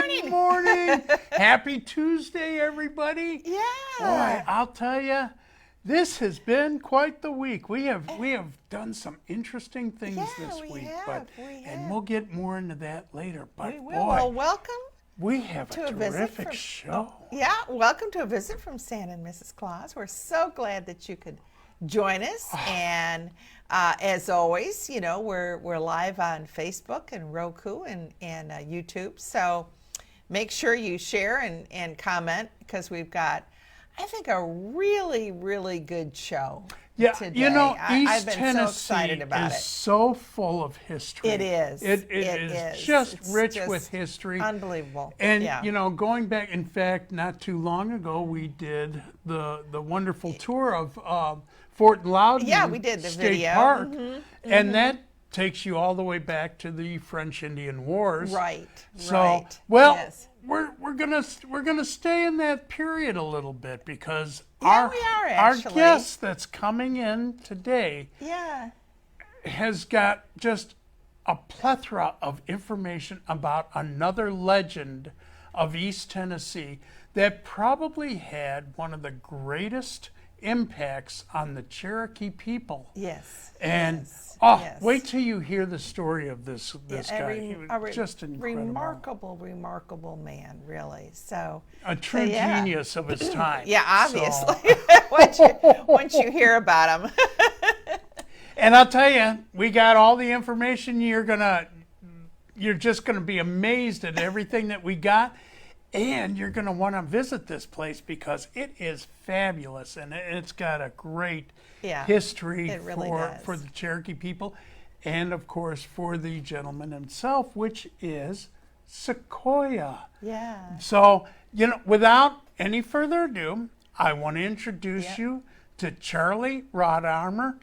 Good morning. Happy Tuesday, everybody. Yeah. Boy, I'll tell you, this has been quite the week. We have done some interesting things this week, and we'll get more into that later. But we will. boy, Well, welcome. we have a terrific from, show. Yeah, welcome to a visit from Santa and Mrs. Claus. We're so glad that you could join us. And as always, you know, we're live on Facebook and Roku and YouTube. So make sure you share and comment, because we've got, I think, a really, really good show. Yeah, today. you know, I've East been Tennessee so excited about is it. so full of history. It is. It is just It's rich just with history. Unbelievable. And, yeah. you know, going back, in fact, not too long ago, we did the wonderful tour of Fort Loudon Yeah, we did the State video. Park. And that takes you all the way back to the French-Indian Wars. Right. So, right. well, yes. we're gonna stay in that period a little bit, because Yeah, we are, our actually. guest that's coming in today Yeah. has got just a plethora of information about another legend of East Tennessee that probably had one of the greatest impacts on the Cherokee people. Yes. And yes. oh, yes. wait till you hear the story of this guy. He was just incredible. Remarkable man, really. So A true genius of his time. yeah, obviously. So. once you hear about him. And I'll tell you, we got all the information. You're just gonna be amazed at everything that we got. And you're going to want to visit this place, because it is fabulous, and it's got a great history it really for the Cherokee people, and of course for the gentleman himself, which is Sequoia. Yeah. So, you know, without any further ado, I want to introduce you to Charlie Rhodarmer,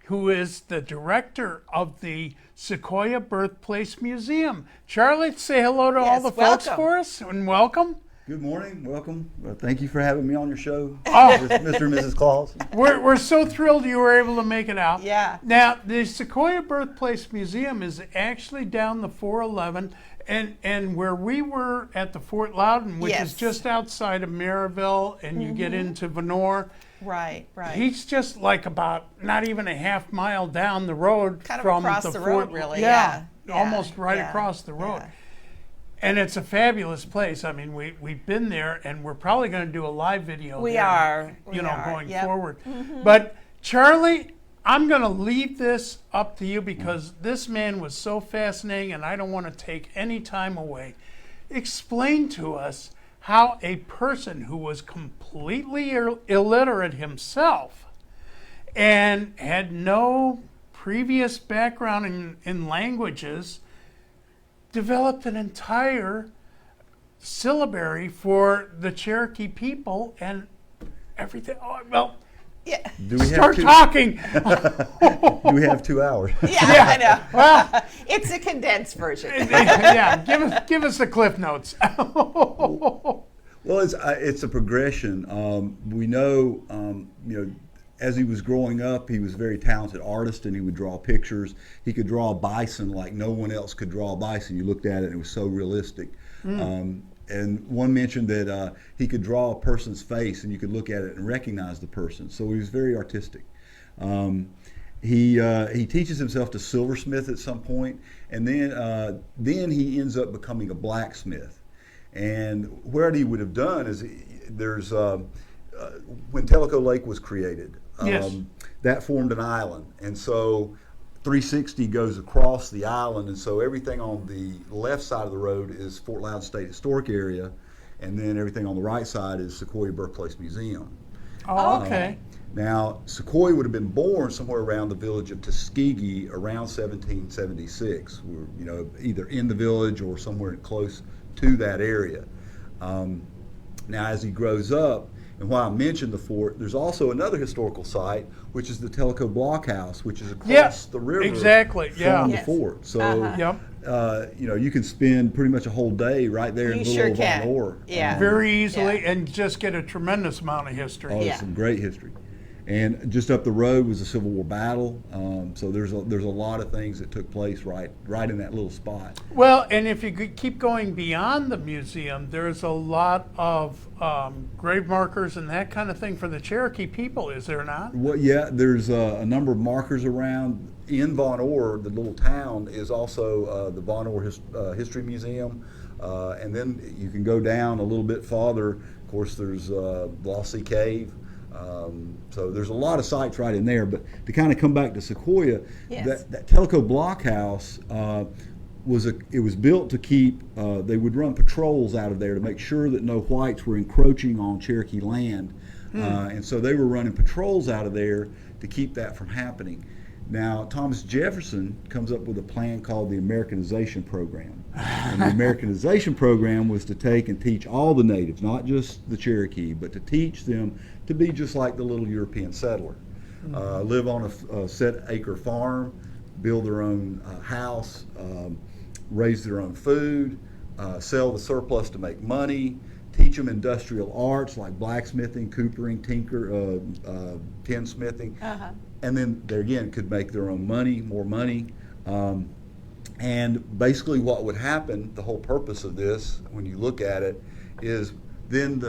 who is the director of the Sequoyah Birthplace Museum. Charlie, say hello to all the folks for us, and welcome. Good morning, welcome. Thank you for having me on your show, with Mr. and Mrs. Claus. We're so thrilled you were able to make it out. Yeah. Now, the Sequoyah Birthplace Museum is actually down the 411, and where we were at the Fort Loudon, which is just outside of Maryville, and you get into Vonore. Right, right. He's just like about not even a half mile down the road kind of from across the road, really. Yeah. Almost right across the road. Yeah. And it's a fabulous place. I mean, we've been there, and we're probably going to do a live video We there, are. going forward. But Charlie, I'm going to leave this up to you, because this man was so fascinating, and I don't want to take any time away. Explain to us how a person who was completely illiterate himself and had no previous background in languages developed an entire syllabary for the Cherokee people and everything. Oh, well, Yeah. start talking. Do we have 2 hours? Yeah, I know. Well, it's a condensed version. yeah, give us the Cliff Notes. Well, it's a progression. We know, you know, as he was growing up, he was a very talented artist, and he would draw pictures. He could draw a bison like no one else could draw a bison. You looked at it, and it was so realistic. And one mentioned that he could draw a person's face, and you could look at it and recognize the person. So he was very artistic. He teaches himself to silversmith at some point, and then he ends up becoming a blacksmith. And what he would have done is, there's when Tellico Lake was created, that formed an island, and so 360 goes across the island, and so everything on the left side of the road is Fort Loudon State Historic Area, and then everything on the right side is Sequoyah Birthplace Museum. Oh, okay. Now, Sequoia would have been born somewhere around the village of Tuskegee around 1776. We're, you know, either in the village or somewhere close to that area. Now, as he grows up, and while I mentioned the fort, there's also another historical site, which is the Tellico Blockhouse, which is across the river from the fort. So, you know, you can spend pretty much a whole day right there in the middle of Vonore. Very easily, and just get a tremendous amount of history. Oh, some great history. And just up the road was the Civil War battle. So there's a lot of things that took place right in that little spot. Well, and if you could keep going beyond the museum, there's a lot of grave markers and that kind of thing for the Cherokee people, is there not? Well, yeah, there's a number of markers around. In Von Orr, the little town, is also the Von Orr History Museum. And then you can go down a little bit farther. Of course, there's Lost Sea Cave. So there's a lot of sites right in there. But to kind of come back to Sequoia, Yes. that Tellico blockhouse was built to keep. They would run patrols out of there to make sure that no whites were encroaching on Cherokee land, and so they were running patrols out of there to keep that from happening. Now, Thomas Jefferson comes up with a plan called the Americanization Program. And the Americanization Program was to take and teach all the natives, not just the Cherokee, but to teach them to be just like the little European settler. Live on a set acre farm, build their own house, raise their own food, sell the surplus to make money, teach them industrial arts like blacksmithing, coopering, tinsmithing. And then they again could make their own money, more money. And basically what would happen, the whole purpose of this, when you look at it, is then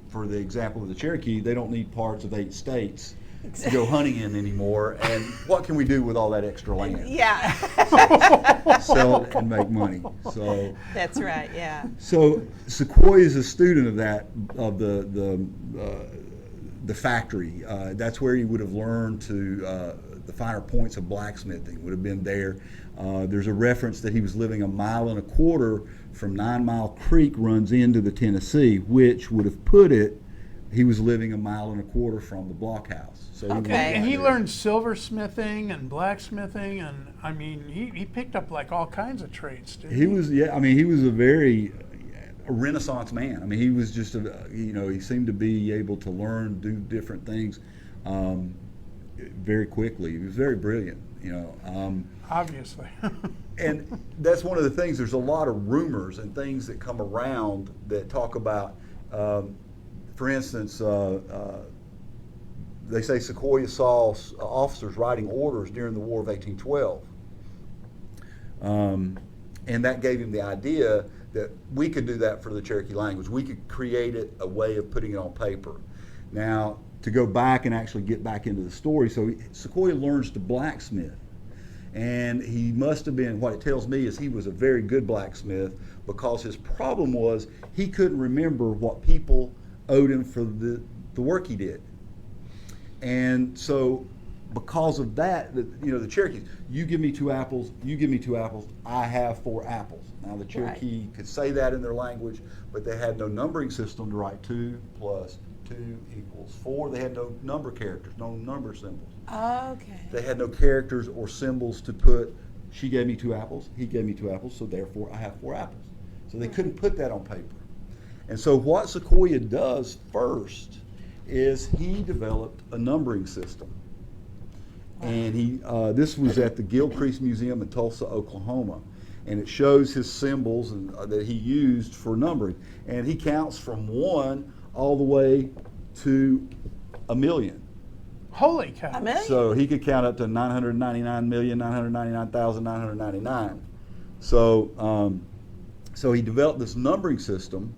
for the example of the Cherokee, they don't need parts of 8 states to go hunting in anymore. And what can we do with all that extra land? Yeah. Sell it and make money. So That's right, yeah. So Sequoia is a student of that, of the factory. That's where he would have learned the finer points of blacksmithing would have been there. There's a reference that he was living 1.25 miles from 9 Mile Creek runs into the Tennessee, which would have put it, he was living 1.25 miles from the blockhouse. So Okay. And he learned silversmithing and blacksmithing, and I mean, he picked up like all kinds of trades, didn't he? He was, yeah, I mean, he was a Renaissance man. I mean, he was just he seemed to be able to learn, do different things very quickly. He was very brilliant, Obviously. And that's one of the things. There's a lot of rumors and things that come around that talk about, for instance, they say Sequoia saw officers writing orders during the War of 1812. And that gave him the idea that we could do that for the Cherokee language. We could create a way of putting it on paper. Now, to go back and actually get back into the story, so Sequoia learns to blacksmith. And he must have been, what it tells me is he was a very good blacksmith, because his problem was he couldn't remember what people owed him for the work he did. And so because of that, the Cherokees, you give me 2 apples, you give me 2 apples, I have 4 apples. Now the Cherokee could say that in their language, but they had no numbering system to write 2 plus 2 equals 4. They had no number characters, no number symbols. Okay. They had no characters or symbols to put, she gave me 2 apples, he gave me 2 apples, so therefore I have 4 apples. So they couldn't put that on paper. And so what Sequoia does first is he developed a numbering system. And this was at the Gilcrease Museum in Tulsa, Oklahoma. And it shows his symbols that he used for numbering. And he counts from 1 all the way to 1,000,000. Holy cow. A million? So he could count up to 999,999,999. So he developed this numbering system,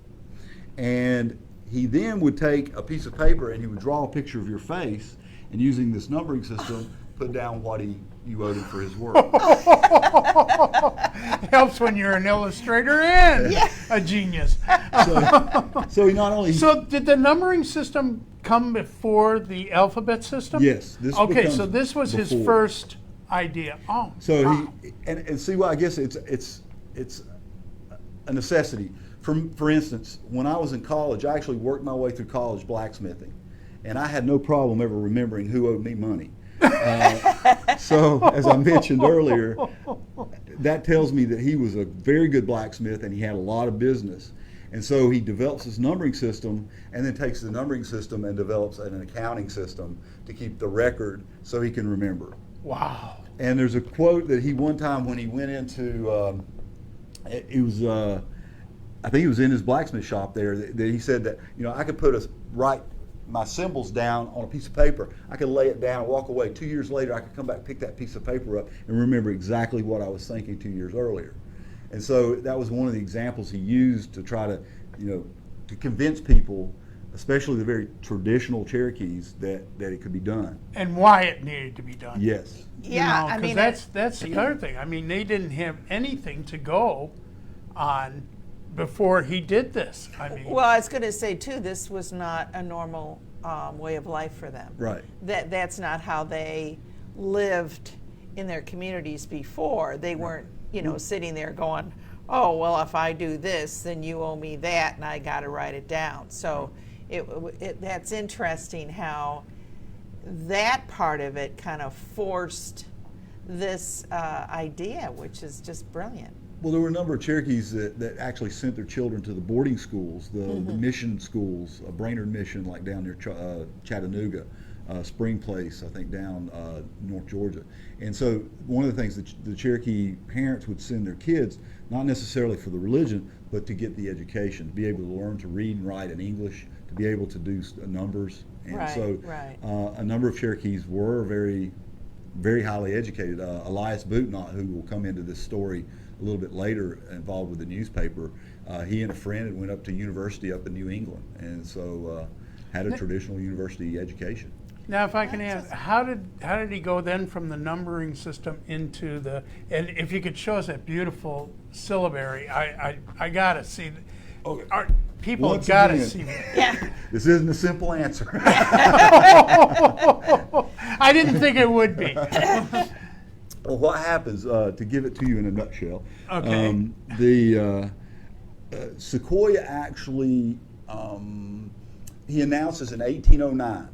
and he then would take a piece of paper and he would draw a picture of your face, and using this numbering system, put down what you owed him for his work. Helps when you're an illustrator and a genius. So he not only... So did the numbering system come before the alphabet system? Yes. Okay, so this was his first idea. Oh. So he and see, well, I guess it's a necessity. For instance, when I was in college, I actually worked my way through college blacksmithing, and I had no problem ever remembering who owed me money. So, as I mentioned earlier, that tells me that he was a very good blacksmith and he had a lot of business. And so he develops this numbering system, and then takes the numbering system and develops an accounting system to keep the record so he can remember. Wow. And there's a quote that he, one time when he went into, I think he was in his blacksmith shop there, that he said that, I could write my symbols down on a piece of paper. I could lay it down and walk away. 2 years later, I could come back, pick that piece of paper up, and remember exactly what I was thinking 2 years earlier. And so that was one of the examples he used to try to, to convince people, especially the very traditional Cherokees, that it could be done. And why it needed to be done. Yes. Yeah, I 'cause mean, that's the other thing. I mean, they didn't have anything to go on before he did this. I mean, well, I was going to say too, this was not a normal way of life for them. Right. That's not how they lived in their communities before. They weren't, sitting there going, oh, well, if I do this, then you owe me that, and I got to write it down. So that's interesting how that part of it kind of forced this idea, which is just brilliant. Well, there were a number of Cherokees that actually sent their children to the boarding schools, the mission schools, Brainerd Mission, like down near Chattanooga, Spring Place, I think down North Georgia. And so one of the things that the Cherokee parents would send their kids, not necessarily for the religion, but to get the education, to be able to learn to read and write in English, to be able to do numbers. And Right. a number of Cherokees were very, very highly educated. Elias Bootnott, who will come into this story a little bit later, involved with the newspaper, he and a friend had went up to university up in New England, and so had a traditional university education. now if I can ask, how did he go then from the numbering system into the? And if you could show us that beautiful syllabary, I gotta see. Okay. People Once gotta again, see that. Yeah. This isn't a simple answer. I didn't think it would be. Well, what happens, to give it to you in a nutshell, Okay. the Sequoia actually, he announces in 1809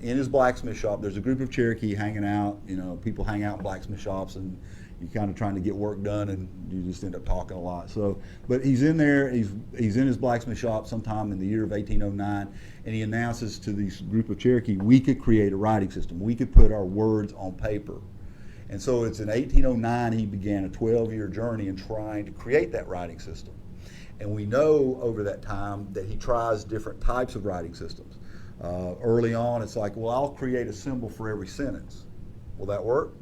in his blacksmith shop, there's a group of Cherokee hanging out, people hang out in blacksmith shops and you're kind of trying to get work done and you just end up talking a lot. So, but he's in there, he's in his blacksmith shop sometime in the year of 1809, and he announces to this group of Cherokee, we could create a writing system. We could put our words on paper. And so it's in 1809 he began a 12-year journey in trying to create that writing system. And we know over that time that he tries different types of writing systems. Early on, it's like, well, I'll create a symbol for every sentence. Will that work?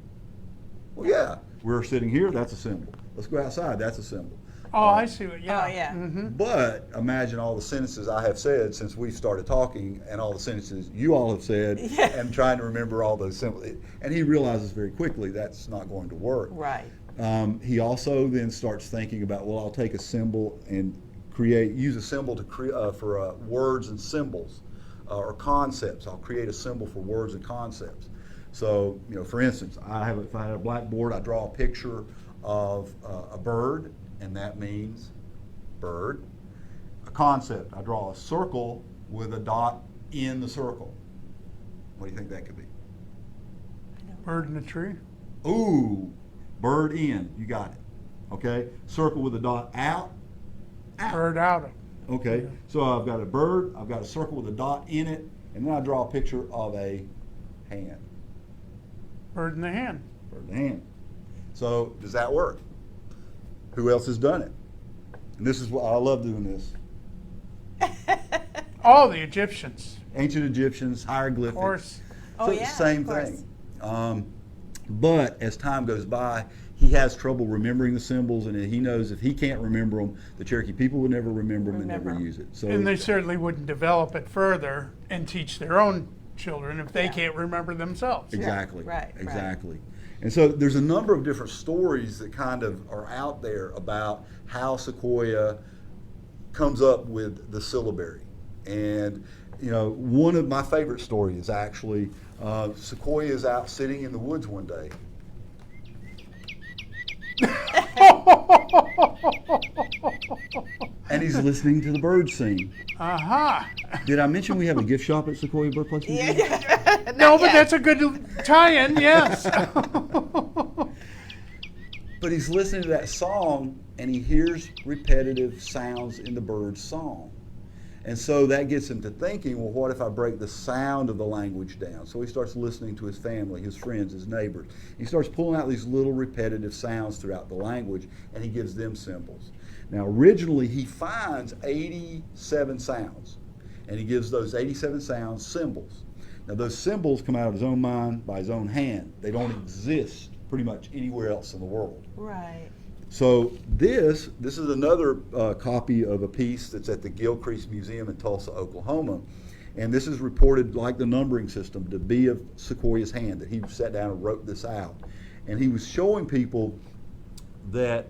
Well, yeah. We're sitting here, that's a symbol. Let's go outside, that's a symbol. Oh, I see what. Yeah. Oh, yeah. But imagine all the sentences I have said since we started talking and all the sentences you all have said and trying to remember all those symbols. And he realizes very quickly that's not going to work. Right. He also then starts thinking about, well, I'll take a symbol and use a symbol to for words and symbols or concepts. I'll create a symbol for words and concepts. So, for instance, if I have a blackboard, I draw a picture of a bird, and that means bird. A concept, I draw a circle with a dot in the circle. What do you think that could be? Bird in the tree. Ooh, bird in, you got it. Okay, circle with a dot out. Bird out of. Okay, so I've got a bird, I've got a circle with a dot in it, and then I draw a picture of a hand. Bird in the hand. Bird in the hand. So does that work? Who else has done it? And this is what I love doing this. All the Egyptians. Ancient Egyptians, Of hieroglyphics. course. Oh, So yeah, it's the same of course. thing. But as time goes by, he has trouble remembering the symbols, and he knows if he can't remember them, the Cherokee people would never remember them and never use it. So And they certainly wouldn't develop it further and teach their own children if they Yeah. can't remember themselves. exactly, Right. exactly. And so there's a number of different stories that kind of are out there about how Sequoia comes up with the syllabary. And one of my favorite stories is actually Sequoia is out sitting in the woods one day. And he's listening to the birds sing. Aha. Did I mention we have a gift shop at Sequoyah Birthplace Museum? No, but that's a good tie-in, yes. But he's listening to that song and he hears repetitive sounds in the bird's song. And so that gets him to thinking, well, what if I break the sound of the language down? So he starts listening to his family, his friends, his neighbors. He starts pulling out these little repetitive sounds throughout the language, and he gives them symbols. Now, originally, he finds 87 sounds. and he gives those 87 sounds symbols. Now those symbols come out of his own mind by his own hand. They don't exist pretty much anywhere else in the world. Right. So this is another copy of a piece that's at the Gilcrease Museum in Tulsa, Oklahoma. And this is reported, like the numbering system, to be of Sequoia's hand, that he sat down and wrote this out. And he was showing people that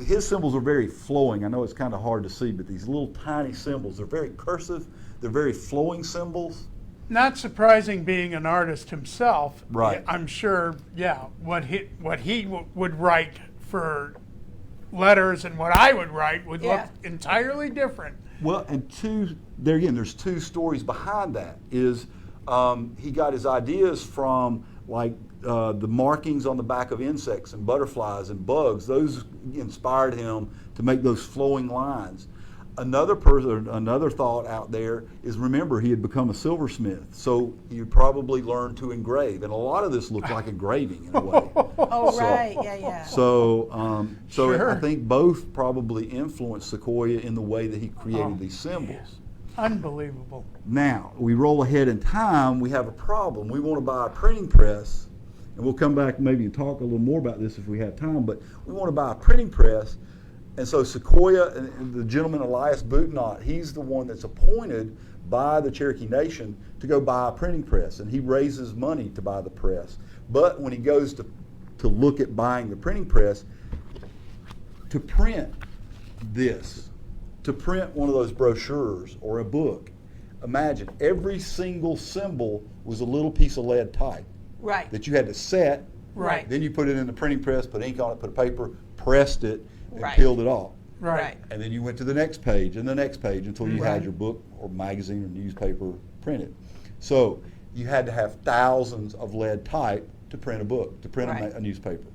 his symbols are very flowing. I know it's kind of hard to see, but these little tiny symbols, they're very cursive, they're very flowing symbols. Not surprising, being an artist himself. Right. I'm sure, yeah, what he would write for letters and what I would write would look entirely different. Well, and there again, there's two stories behind that. Is he got his ideas from like the markings on the back of insects and butterflies and bugs. Those inspired him to make those flowing lines. Another thought out there is, remember, he had become a silversmith, so he probably learned to engrave, and a lot of this looks like engraving in a way. Oh, right, yeah. So Sure. I think both probably influenced Sequoia in the way that he created these symbols. Unbelievable. Now, we roll ahead in time, we have a problem. We want to buy a printing press, and we'll come back maybe and talk a little more about this if we have time, but we want to buy a printing press. And so Sequoia, and the gentleman Elias Bootnott, he's the one that's appointed by the Cherokee Nation to go buy a printing press, and he raises money to buy the press. But when he goes to look at buying the printing press, to print this, to print one of those brochures or a book, imagine every single symbol was a little piece of lead type. Right. That you had to set. Right. Then you put it in the printing press, put ink on it, put a paper, pressed it, and Right. peeled it off. Right. And then you went to the next page and the next page until you had Right. your book or magazine or newspaper printed. So you had to have thousands of lead type to print a book, to print Right. a newspaper.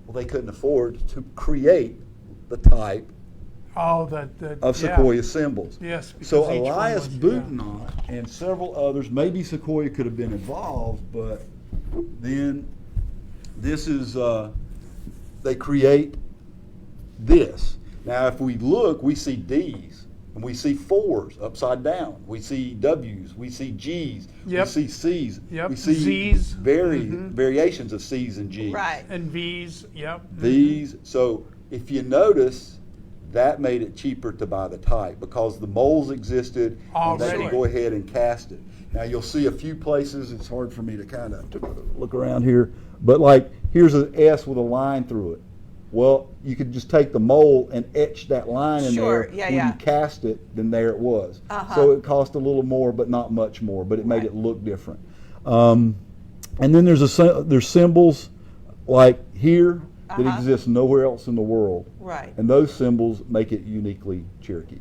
Well, they couldn't afford to create the type Oh, of Sequoia symbols. Yes. So because each one Elias was- Bootnott and several others, maybe Sequoia could have been involved, but then this is, they create this. Now, if we look, we see D's, and we see 4s upside down. We see W's, we see G's, Yep. we see C's, Yep. we see Z's. variations of C's and G's. Right. And V's, yep. These, so if you notice, that made it cheaper to buy the type because the molds existed and they Already. could go ahead and cast it. Now you'll see a few places, it's hard for me to kind of look around here, but like here's an S with a line through it. Well, you could just take the mold and etch that line in Sure, there. yeah, when yeah. you cast it, then there it was. Uh-huh. So it cost a little more, but not much more, but it made Right. it look different. And then there's symbols like here that Uh-huh. exist nowhere else in the world. Right. And those symbols make it uniquely Cherokee.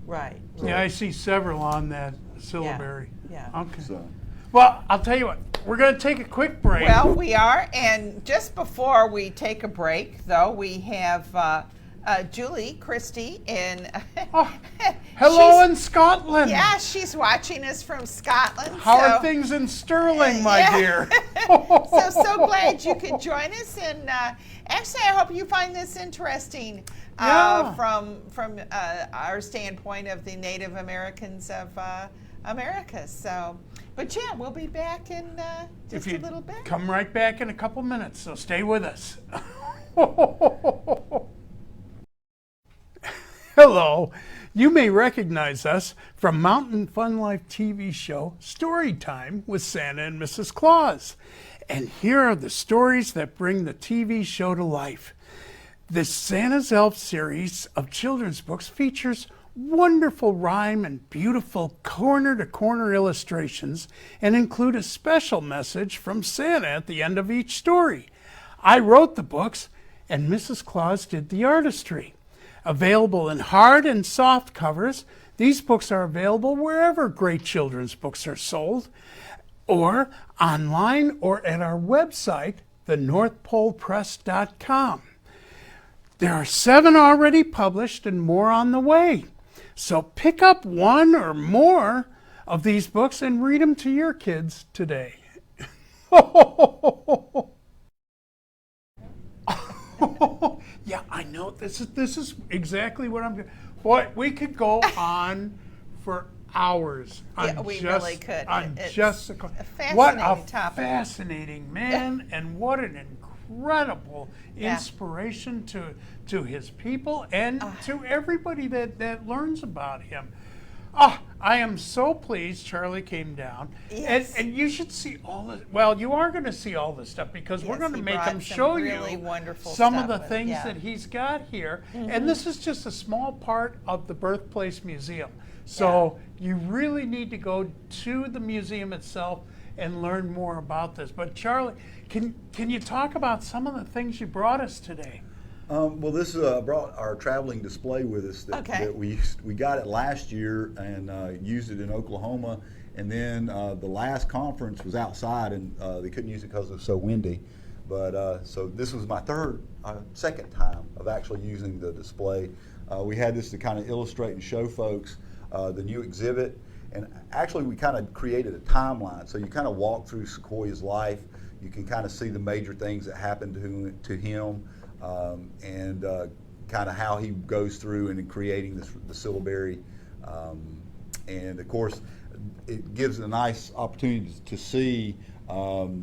Right. Yeah, I see several on that syllabary. Yeah. Okay. So, Well, I'll tell you what. We're going to take a quick break. Well, we are, and just before we take a break, though, we have Julie Christie in. Hello she's- in Scotland. Yeah, she's watching us from Scotland. How so, are things in Sterling, my Yeah. dear? so glad you could join us, and actually, I hope you find this interesting Yeah. from our standpoint of the Native Americans of America. So, but yeah, we'll be back in just If you a little bit. come right back in a couple minutes, so stay with us. Hello. You may recognize us from Mountain Fun Life TV show Storytime with Santa and Mrs. Claus. And here are the stories that bring the TV show to life. This Santa's Elf series of children's books features wonderful rhyme and beautiful corner-to-corner illustrations and include a special message from Santa at the end of each story. I wrote the books and Mrs. Claus did the artistry. Available in hard and soft covers, these books are available wherever great children's books are sold, or online or at our website, thenorthpolepress.com. There are 7 already published and more on the way. So pick up 1 or more of these books and read them to your kids today. Yeah, I know. This is exactly what I'm doing. Boy, we could go on for hours on Yeah, we just, really could. on It's just a what a fascinating topic. fascinating man, and what an incredible Yeah. inspiration to his people and to everybody that learns about him. Oh, I am so pleased Charlie came down. Yes. And you should see all the, well, you are going to see all this stuff because we're Yes, going to he make brought him some show really you wonderful some of stuff the with- things yeah. that he's got here. And this is just a small part of the Birthplace Museum. So you really need to go to the museum itself and learn more about this. But Charlie, can you talk about some of the things you brought us today? Well, this brought our traveling display with us that we got it last year and used it in Oklahoma, and then the last conference was outside and they couldn't use it because it was so windy. But so this was my second time of actually using the display. We had this to kind of illustrate and show folks the new exhibit, and actually we kind of created a timeline. So you kind of walk through Sequoia's life. You can kind of see the major things that happened to him. And kind of how he goes through and in creating the syllabary. And of course, it gives a nice opportunity to see, like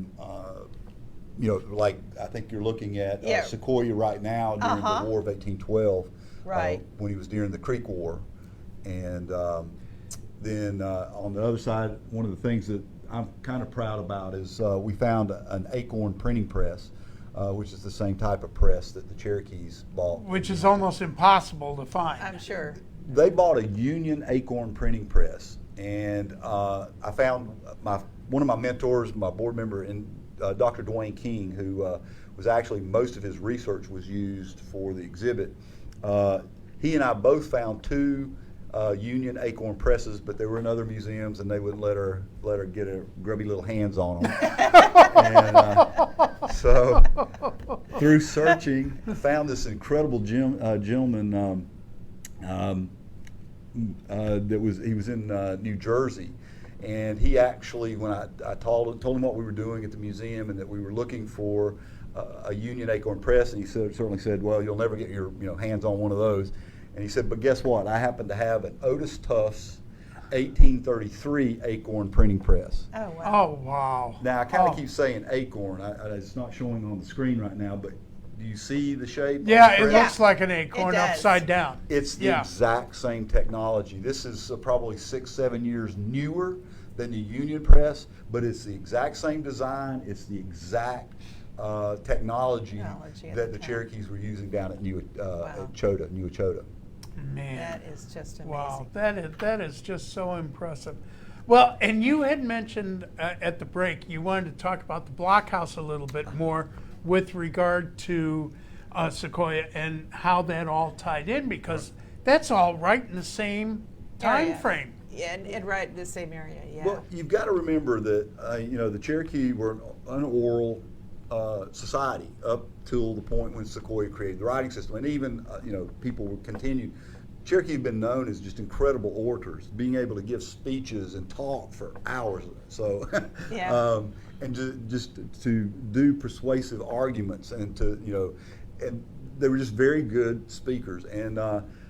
I think you're looking at Sequoia right now during the War of 1812, right. when he was during the Creek War. And then on the other side, one of the things that I'm kind of proud about is we found an Acorn printing press. Which is the same type of press that the Cherokees bought. Which is almost impossible to find. I'm sure. They bought a Union Acorn printing press, and I found one of my mentors, my board member, Dr. Dwayne King, who was actually, most of his research was used for the exhibit. He and I both found two Union Acorn presses, but they were in other museums, and they wouldn't let her get her grubby little hands on them. And so, through searching, I found this incredible gentleman he was in New Jersey, and he actually, when I told him what we were doing at the museum and that we were looking for a Union Acorn press, and he certainly said, "Well, you'll never get your hands on one of those." And he said, "But guess what? I happen to have an Otis Tufts 1833 Acorn printing press." Oh, wow. Oh, wow. Now, I kind of keep saying Acorn. It's not showing on the screen right now, but do you see the shape? Yeah, on the it press? looks like an acorn It does. upside down. It's the exact same technology. This is probably 6-7 years newer than the Union press, but it's the exact same design. It's the exact technology that the Cherokees were using down at New Echota. Man. That is just amazing. Wow, that is just so impressive. Well, and you had mentioned at the break you wanted to talk about the blockhouse a little bit more with regard to Sequoia and how that all tied in, because that's all right in the same time frame. Yeah, and right in the same area, yeah. Well, you've got to remember that the Cherokee were an oral society up till the point when Sequoia created the writing system, and even people were continued. Cherokee have been known as just incredible orators, being able to give speeches and talk for hours. So, and just to do persuasive arguments, and and they were just very good speakers. And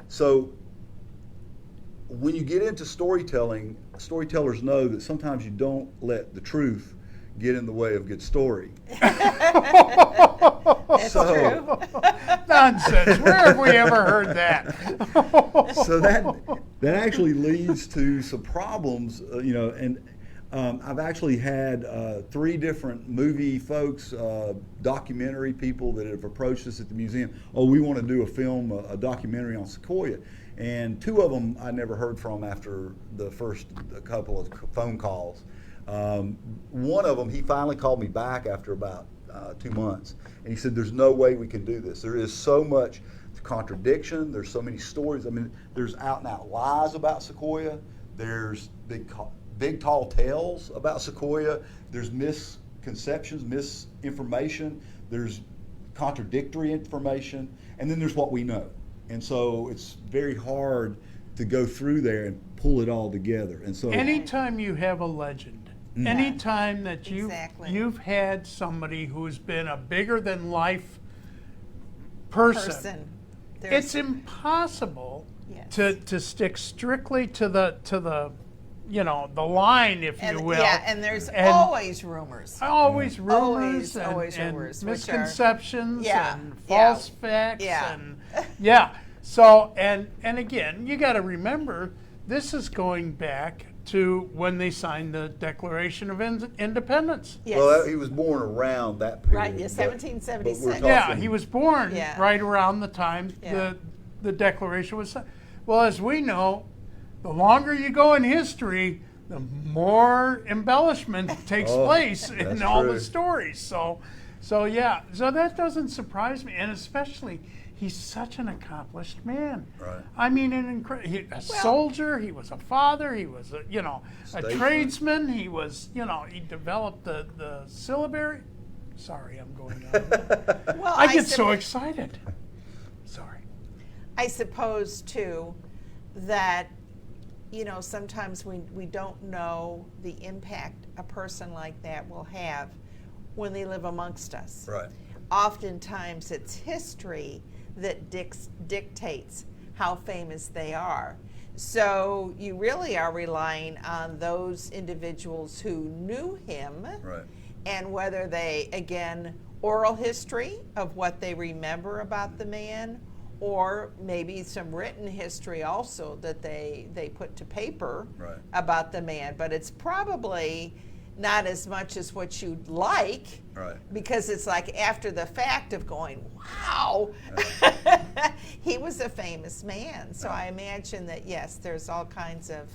so, when you get into storytelling, storytellers know that sometimes you don't let the truth get in the way of good story. That's true. Nonsense. Where have we ever heard that? So that actually leads to some problems, and I've actually had 3 different movie folks, documentary people that have approached us at the museum. Oh, we want to do a documentary on Sequoia. And 2 of them I never heard from after the first couple of phone calls. One of them, he finally called me back after about 2 months, and he said, "There's no way we can do this. There is so much contradiction. There's so many stories. I mean, there's out and out lies about Sequoia. There's big tall tales about Sequoia. There's misconceptions, misinformation. There's contradictory information, and then there's what we know. And so it's very hard to go through there and pull it all together. And so Anytime you have a legend, anytime that you've had somebody who's been a bigger than life person. It's impossible to stick strictly to the you know, the line, if And, you will. yeah, and there's And always rumors. always rumors Always and rumors, which are- misconceptions Yeah, and yeah, false facts yeah. and yeah. So and again, you got to remember this is going back to when they signed the Declaration of Independence. Yes. Well, he was born around that period. Right, yeah, but- 1776. but we're Yeah, talking- he was born Yeah. right around the time Yeah. the Declaration was signed. Well, as we know, the longer you go in history, the more embellishment takes Oh, place in that's all true. the stories. So yeah, so that doesn't surprise me, and especially he's such an accomplished man. Right. I mean, a soldier. He was a father. He was a a Statesman. tradesman. He was he developed the syllabary. Sorry, I'm going on. Well, I get so suppo- excited. Sorry. I suppose too that sometimes we don't know the impact a person like that will have when they live amongst us. Right. Oftentimes it's history that dictates how famous they are. So you really are relying on those individuals who knew him, Right. and whether they, again, oral history of what they remember about the man, or maybe some written history also that they put to paper Right. about the man. But it's probably not as much as what you'd like, Right. because it's like after the fact of going, wow, he was a famous man. So I imagine that, yes, there's all kinds of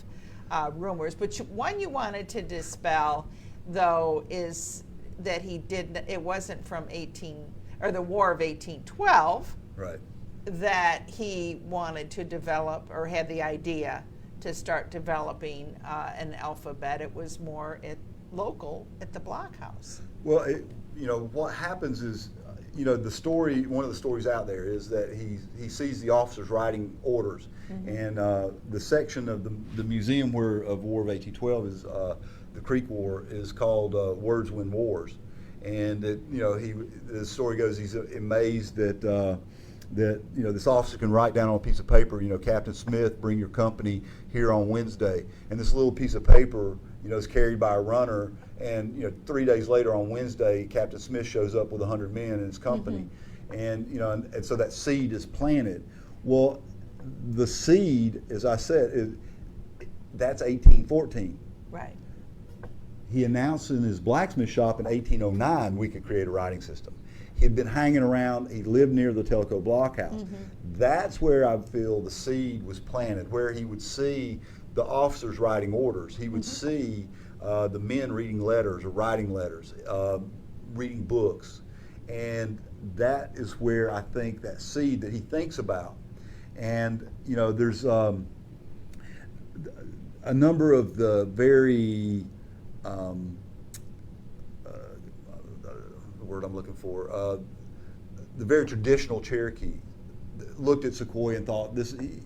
rumors. But one you wanted to dispel, though, is that it wasn't from the War of 1812 Right. that he wanted to develop or had the idea to start developing an alphabet. It was more local at the blockhouse. Well, what happens is, the story. One of the stories out there is that he sees the officers writing orders, and the section of the museum of War of 1812 is the Creek War is called Words Win Wars, and the story goes he's amazed that this officer can write down on a piece of paper, Captain Smith, bring your company here on Wednesday, and this little piece of paper, is carried by a runner, and 3 days later on Wednesday, Captain Smith shows up with 100 men in his company, and and so that seed is planted. Well, the seed, as I said, that's 1814. Right. He announced in his blacksmith shop in 1809 we could create a writing system. He'd been hanging around, he lived near the Telco blockhouse. That's where I feel the seed was planted, where he would see the officers writing orders. He would see the men reading letters or writing letters, reading books. And that is where I think that seed that he thinks about. And, there's a number of the very the word I'm looking for, the very traditional Cherokee looked at Sequoia and thought,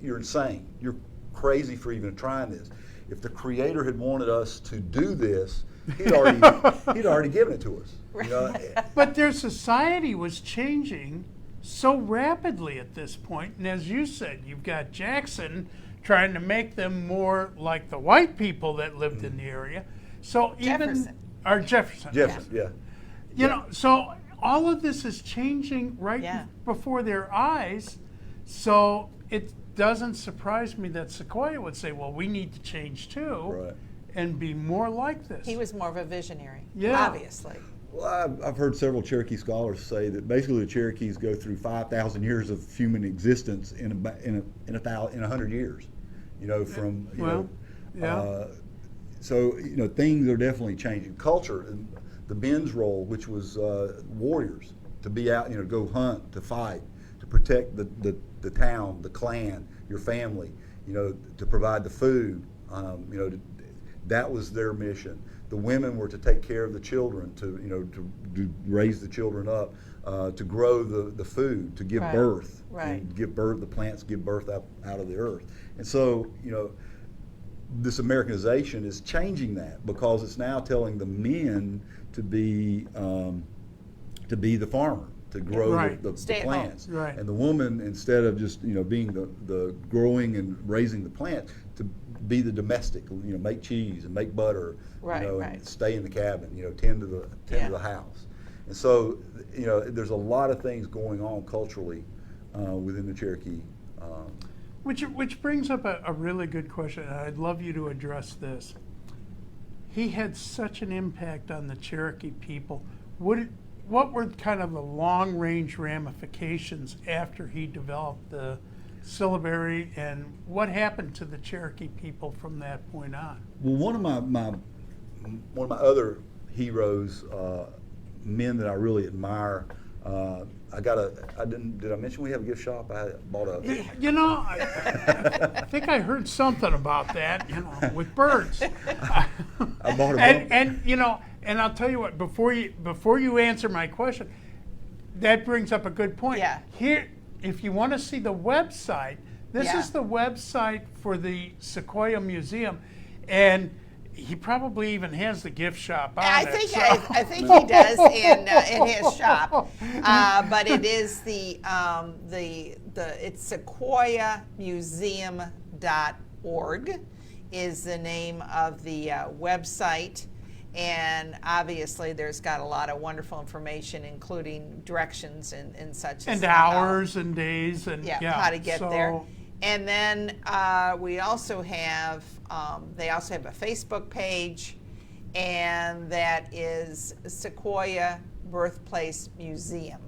you're insane. You're crazy for even trying this. If the Creator had wanted us to do this, he'd already given it to us. But their society was changing so rapidly at this point, and as you said, you've got Jackson trying to make them more like the white people that lived in the area. So Jefferson. Jefferson. Yeah. So all of this is changing before their eyes. So it doesn't surprise me that Sequoia would say, well, we need to change too, Right. and be more like this. He was more of a visionary, Yeah. obviously. Well, I've heard several Cherokee scholars say that basically the Cherokees go through 5,000 years of human existence in 100 years. From so things are definitely changing. Culture, and the men's role, which was warriors, to be out, go hunt, to fight, to protect the town, the clan, your family, to provide the food, that was their mission. The women were to take care of the children, to raise the children up, to grow the food, to give birth, and give birth. The plants give birth out of the earth, and so this Americanization is changing that, because it's now telling the men to be the farmer, to grow Right. the Stay at home. plants. Right. And the woman, instead of just being the growing and raising the plants, to be the domestic, make cheese and make butter, Right, and right. stay in the cabin, tend to the house. And so, there's a lot of things going on culturally within the Cherokee. Which brings up a really good question, and I'd love you to address this. He had such an impact on the Cherokee people. What were kind of the long-range ramifications after he developed the syllabary, and what happened to the Cherokee people from that point on? Well, one of my other heroes, men that I really admire. Did I mention we have a gift shop? I bought a. I think I heard something about that. With birds. I bought a. And I'll tell you what. Before you answer my question, that brings up a good point. Yeah. Here, if you want to see the website, this is the website for the Sequoia Museum, and he probably even has the gift shop on I it. think he does in his shop, but it is it's sequoiamuseum.org is the name of the website, and obviously there's got a lot of wonderful information, including directions and such and as how- hours and days and how to get there. so- And then we also have, they also have a Facebook page, and that is Sequoyah Birthplace Museum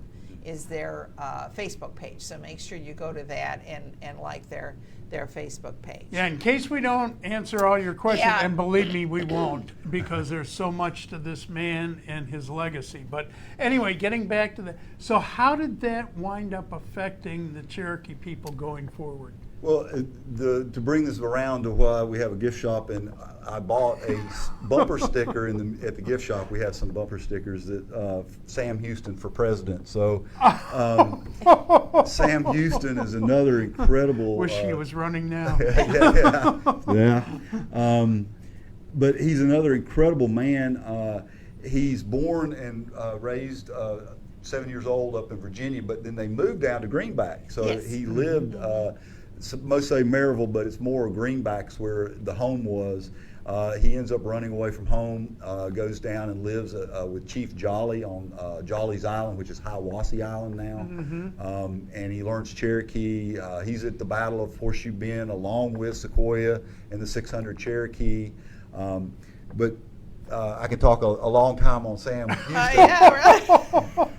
is their Facebook page. So make sure you go to that and like their Facebook page. Yeah, in case we don't answer all your questions, Yeah. and believe me, we won't, because there's so much to this man and his legacy. But anyway, getting back to so how did that wind up affecting the Cherokee people going forward? Well, to bring this around to why we have a gift shop, and I bought a bumper sticker at the gift shop. We have some bumper stickers that Sam Houston for president. So Sam Houston is another incredible. Wish he was running now. Yeah. But he's another incredible man. He's born and raised 7 years old up in Virginia, but then they moved down to Greenback. So Yes. he lived. Most say Maryville, but it's more Greenbacks where the home was. He ends up running away from home, goes down and lives with Chief Jolly on Jolly's Island, which is Hiawassee Island now. And he learns Cherokee. He's at the Battle of Horseshoe Bend along with Sequoia and the 600 Cherokee. But I could talk a long time on Sam Houston. Yeah, really.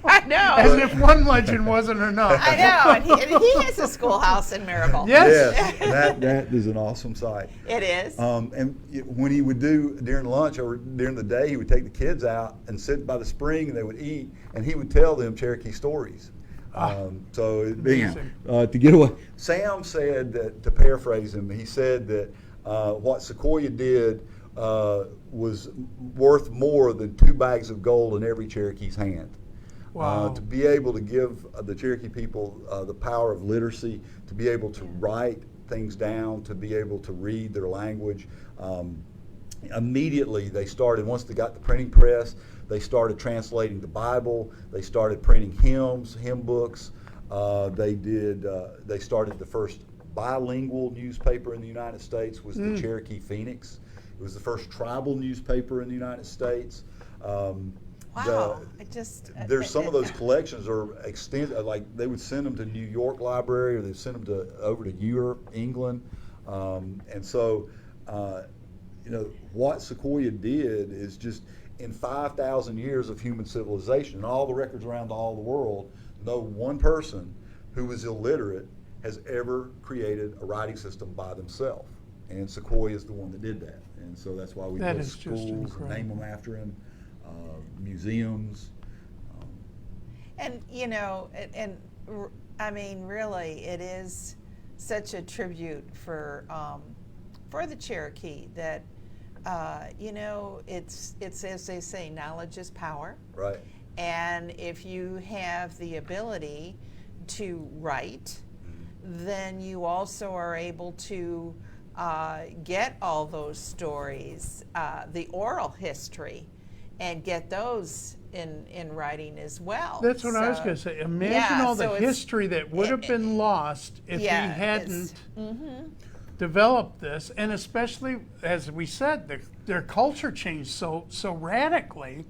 I know. As if one legend wasn't enough. I know, and he has a schoolhouse in Maryville. Yes. Yes, that is an awesome site. It is. And when he would do during lunch or during the day, he would take the kids out and sit by the spring, and they would eat, and he would tell them Cherokee stories. To get away, Sam said that, to paraphrase him, he said that what Sequoia did was worth more than 2 bags of gold in every Cherokee's hand. Wow. To be able to give the Cherokee people the power of literacy, to be able to write things down, to be able to read their language. Immediately they started, once they got the printing press, they started translating the Bible, they started printing hymns, hymn books. They started the first bilingual newspaper in the United States was the Cherokee Phoenix. It was the first tribal newspaper in the United States. Wow. There's some of those collections are extended, like they would send them to New York Library, or they'd send them over to Europe, England. And so, what Sequoia did is just in 5,000 years of human civilization, and all the records around all the world, no one person who was illiterate has ever created a writing system by themselves. And Sequoia is the one that did that. And so that's why we That build is just schools and incredible. name them after him, museums. And I mean, really, it is such a tribute for the Cherokee that it's as they say, knowledge is power. Right. And if you have the ability to write, then you also are able to get all those stories, the oral history, and get those in writing as well. That's what I was So, going to say. Imagine yeah, all the so it's- history that would have been lost if he Yeah, hadn't it's- developed this, and especially as we said, their culture changed so radically,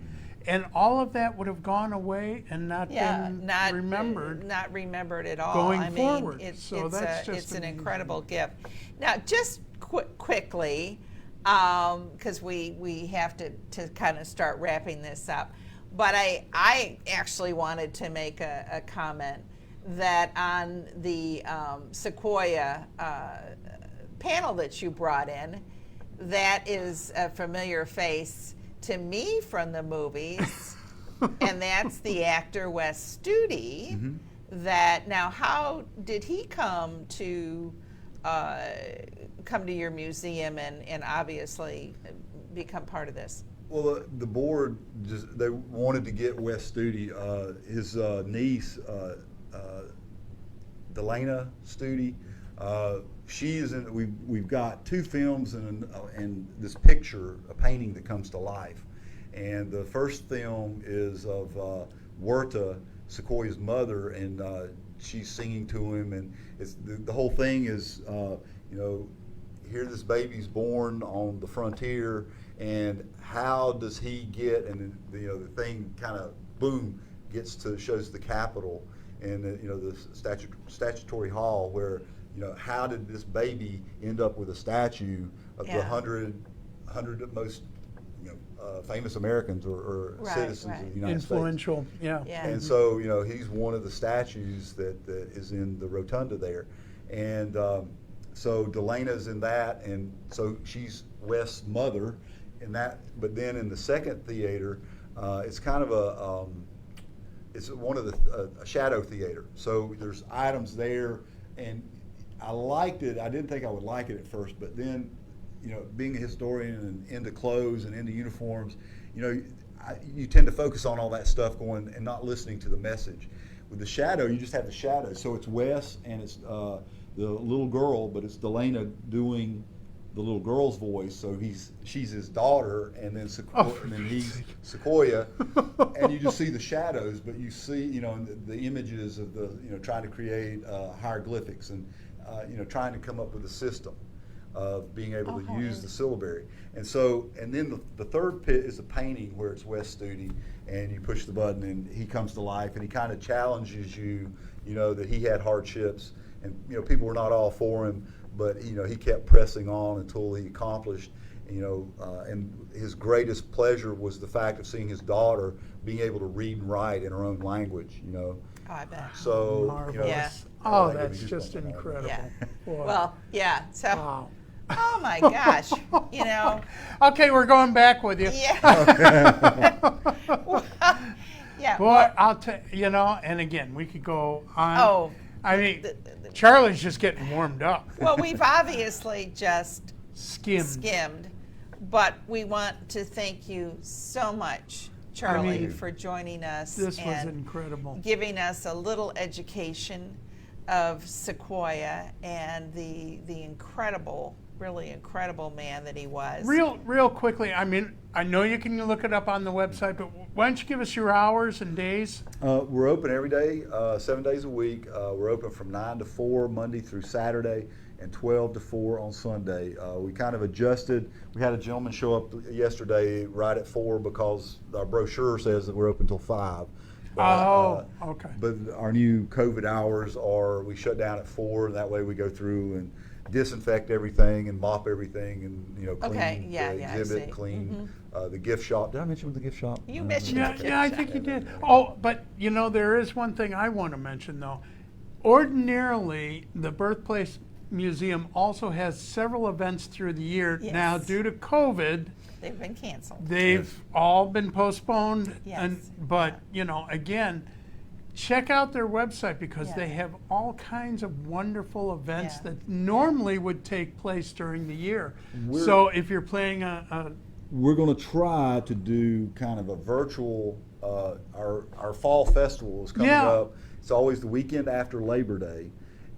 and all of that would have gone away and not been remembered. Not remembered at all. going I mean, forward. It's, So it's, that's just it's an amazing. incredible gift. Now, just quickly, because we have to kind of start wrapping this up, but I actually wanted to make a comment that on the Sequoia panel that you brought in, that is a familiar face to me from the movies, and that's the actor Wes Studi. Mm-hmm. That now, how did he come to your museum and obviously become part of this? Well, the board they wanted to get Wes Studi, his niece, Delana Studi. She is in. We've got 2 films and this picture, a painting that comes to life. And the first film is of Huerta, Sequoia's mother, and she's singing to him, and it's the whole thing is, here this baby's born on the frontier, and how does he get, and the thing kind of boom shows the Capitol, and the statutory hall where. How did this baby end up with a statue of the 100 most famous Americans or citizens of the United Influential, States? yeah. And so he's one of the statues that is in the rotunda there, and so Delana's in that, and so she's Wes' mother in that. But then in the second theater, it's kind of it's one of a shadow theater. So there's items there, and I liked it. I didn't think I would like it at first, but then, being a historian and into clothes and into uniforms, you tend to focus on all that stuff going and not listening to the message. With the shadow, you just have the shadow. So it's Wes and it's the little girl, but it's Delana doing the little girl's voice. So she's his daughter, and then he's Sequoia, and you just see the shadows, but you see the images of the trying to create hieroglyphics and trying to come up with a system of being able to use the syllabary. And then the third pit is a painting where it's Wes Studi, and you push the button and he comes to life, and he kind of challenges you, that he had hardships, and people were not all for him, but he kept pressing on until he accomplished, and his greatest pleasure was the fact of seeing his daughter being able to read and write in her own language. Oh, I bet. So Marvelous. Yeah. Oh, that's just incredible. Yeah. Boy. Well, yeah. So, Wow. oh my gosh, Okay, we're going back with you. Yeah. Well, yeah. Boy, I'll tell and again, we could go on. Oh. I mean, Charlie's just getting warmed up. Well, we've obviously just Skimmed. but we want to thank you so much, Charlie, for joining us. This was and incredible. giving us a little education of Sequoia and the incredible, really incredible man that he was. Real quickly, I mean, I know you can look it up on the website, but why don't you give us your hours and days? We're open every day, 7 days a week. We're open from 9 to 4 Monday through Saturday, and 12 to 4 on Sunday. We kind of adjusted. We had a gentleman show up yesterday right at 4 because our brochure says that we're open till 5. But, okay. But our new COVID hours are, we shut down at 4, and that way we go through and disinfect everything and mop everything and clean the exhibit, clean the gift shop. Did I mention the gift shop? You mentioned Yeah, the gift yeah, I shop. think you did. Oh, but there is one thing I want to mention though. Ordinarily, the Birthplace Museum also has several events through the year. Yes. Now, due to COVID, They've been canceled. they've all been postponed. Yes. But again, check out their website because Yeah. they have all kinds of wonderful events Yeah. that normally would take place during the year. We're- So if you're planning We're going to try to do kind of a virtual, our fall festival is coming up. It's always the weekend after Labor Day.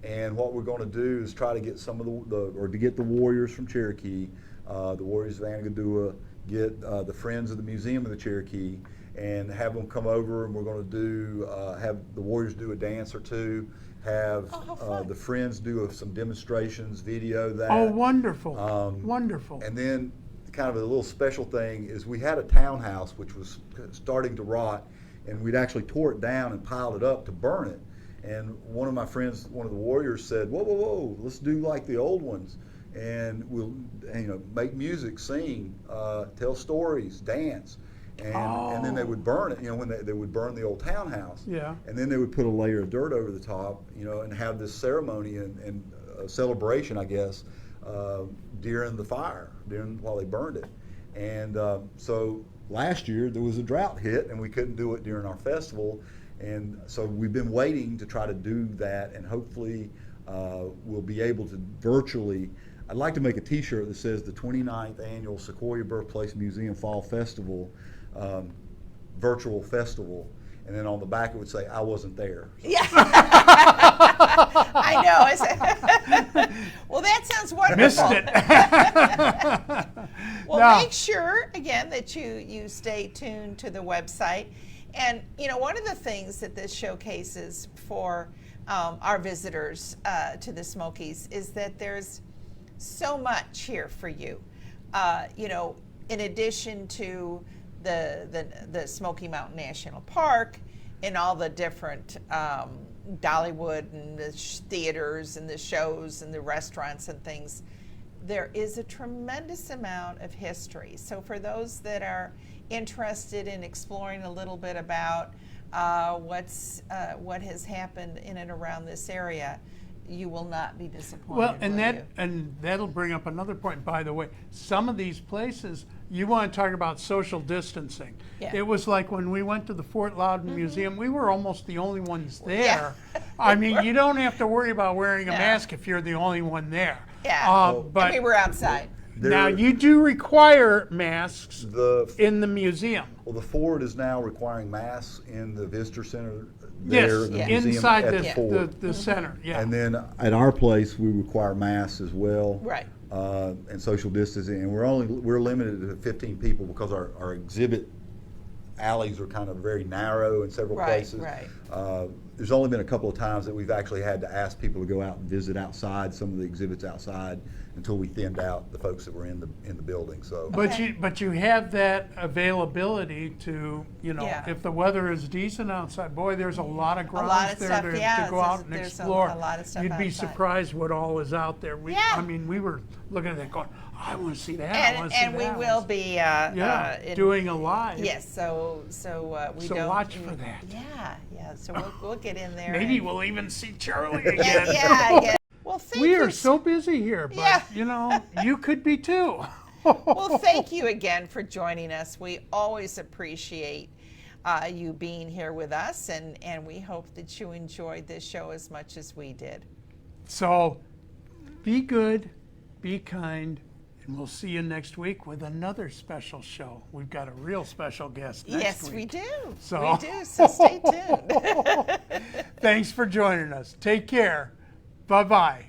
And what we're going to do is try to get some of to get the Warriors from Cherokee, the Warriors of Anagadua, get the Friends of the Museum of the Cherokee, and have them come over, and we're going to do have the Warriors do a dance or two, have the friends do some demonstrations, video that. Oh, wonderful, wonderful. And then kind of a little special thing is we had a townhouse which was starting to rot, and we'd actually tore it down and piled it up to burn it. And one of my friends, one of the Warriors, said, "Whoa, whoa, whoa! Let's do like the old ones, and we'll, make music, sing, tell stories, dance." And then they would burn it, when they would burn the old townhouse. Yeah. And then they would put a layer of dirt over the top, and have this ceremony and celebration, I guess, during the fire, while they burned it. And so last year there was a drought hit, and we couldn't do it during our festival. And so we've been waiting to try to do that, and hopefully we'll be able to virtually. I'd like to make a T-shirt that says the 29th Annual Sequoyah Birthplace Museum Fall Festival, virtual festival, and then on the back it would say, "I wasn't there." So. Yeah. I know. Well, that sounds wonderful. Missed it. Well, No. make sure, again, that you stay tuned to the website. And, one of the things that this showcases for our visitors to the Smokies is that there's so much here for you. In addition to the Smoky Mountain National Park and all the different Dollywood and the theaters and the shows and the restaurants and things, there is a tremendous amount of history. So for those that are interested in exploring a little bit about what has happened in and around this area, you will not be disappointed. Well, and will you? that'll bring up another point, by the way. Some of these places, you want to talk about social distancing. Yeah. It was like when we went to the Fort Loudon Museum, we were almost the only ones there. Yeah. I mean, you don't have to worry about wearing a No. mask if you're the only one there. Yeah. But And we were outside. now you do require masks The in the museum. Well, the Ford is now requiring masks in the visitor center Yes, there, the Yeah. museum inside at the, the Ford. the center. Yeah. And then at our place, we require masks as well. Right. And social distancing, and we're limited to 15 people because our exhibit alleys are kind of very narrow in several Right, places. right. There's only been a couple of times that we've actually had to ask people to go out and visit outside some of the exhibits outside until we thinned out the folks that were in the building. So. But Okay. you have that availability to, Yeah. if the weather is decent outside, boy, there's a lot of grounds lot of there stuff, to yeah, go out and there's explore. a lot of stuff You'd be outside. surprised what all is out there. Yeah. I mean, we were looking at that going, I want to see that. I want to see And we that. will be doing a live. Yes, so we So don't watch for that. Yeah. So we'll get in there. Maybe and- we'll even see Charlie Yeah, again. yeah. Well, thank We you. are so busy here, but Yeah. you could be too. Well, thank you again for joining us. We always appreciate you being here with us, and we hope that you enjoyed this show as much as we did. So be good, be kind, and we'll see you next week with another special show. We've got a real special guest next Yes, week. we do. So- We do. So stay tuned. Thanks for joining us. Take care. Bye-bye.